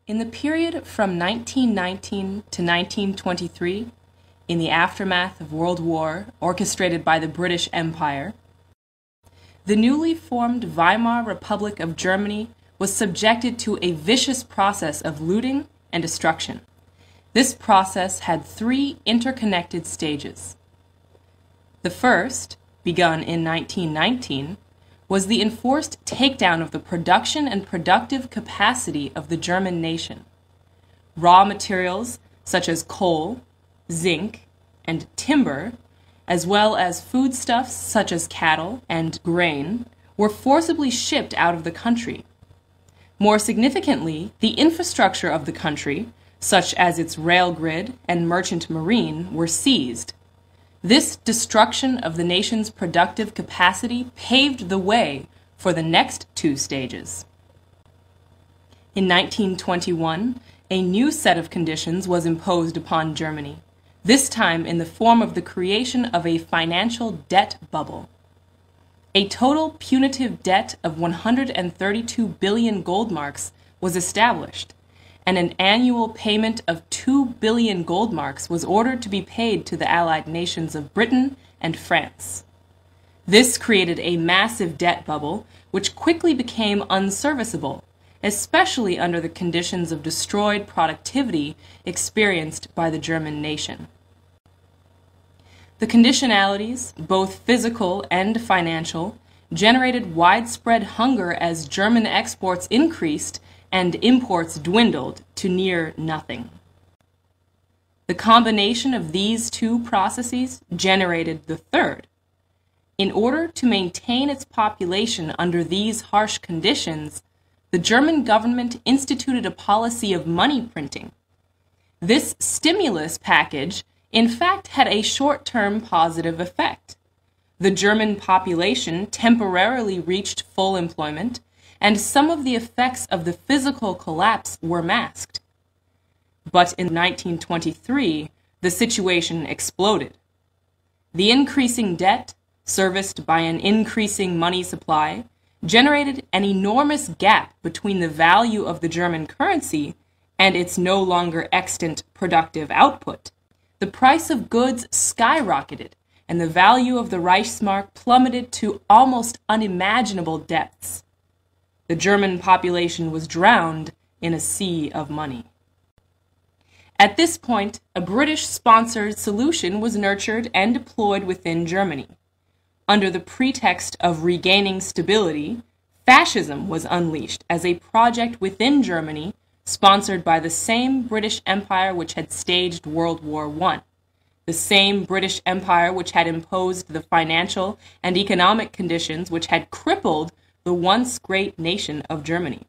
In the period from 1919 to 1923, in the aftermath of World War orchestrated by the British Empire, the newly formed Weimar Republic of Germany was subjected to a vicious process of looting and destruction. This process had three interconnected stages. The first, begun in 1919, was the enforced takedown of the production and productive capacity of the German nation. Raw materials such as coal, zinc, and timber, as well as foodstuffs such as cattle and grain, were forcibly shipped out of the country. More significantly, the infrastructure of the country, such as its rail grid and merchant marine, were seized. This destruction of the nation's productive capacity paved the way for the next two stages. In 1921, a new set of conditions was imposed upon Germany, this time in the form of the creation of a financial debt bubble. A total punitive debt of 132 billion gold marks was established, and an annual payment of 2 billion gold marks was ordered to be paid to the Allied nations of Britain and France. This created a massive debt bubble, which quickly became unserviceable, especially under the conditions of destroyed productivity experienced by the German nation. The conditionalities, both physical and financial, generated widespread hunger as German exports increased and imports dwindled to near nothing. The combination of these two processes generated the third. In order to maintain its population under these harsh conditions, the German government instituted a policy of money printing. This stimulus package, in fact, had a short-term positive effect. The German population temporarily reached full employment, and some of the effects of the physical collapse were masked. But in 1923, the situation exploded. The increasing debt, serviced by an increasing money supply, generated an enormous gap between the value of the German currency and its no longer extant productive output. The price of goods skyrocketed, and the value of the Reichsmark plummeted to almost unimaginable depths. The German population was drowned in a sea of money. At this point, a British-sponsored solution was nurtured and deployed within Germany. Under the pretext of regaining stability, fascism was unleashed as a project within Germany, sponsored by the same British Empire which had staged World War I, the same British Empire which had imposed the financial and economic conditions which had crippled the once great nation of Germany.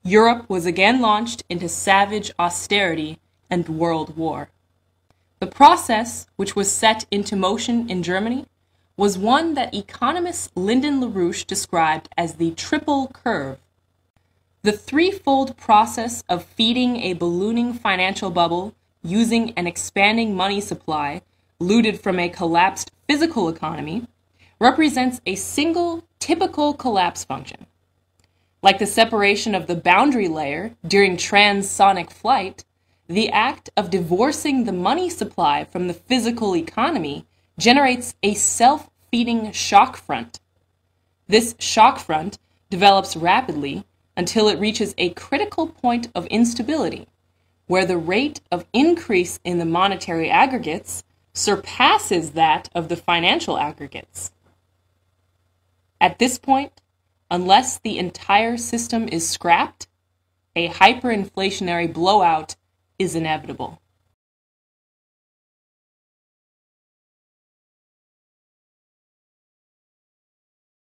Europe was again launched into savage austerity and world war. The process which was set into motion in Germany was one that economist Lyndon LaRouche described as the triple curve. The threefold process of feeding a ballooning financial bubble using an expanding money supply looted from a collapsed physical economy represents a single typical collapse function. Like the separation of the boundary layer during transonic flight, the act of divorcing the money supply from the physical economy generates a self-feeding shock front. This shock front develops rapidly until it reaches a critical point of instability, where the rate of increase in the monetary aggregates surpasses that of the financial aggregates. At this point, unless the entire system is scrapped, a hyperinflationary blowout is inevitable.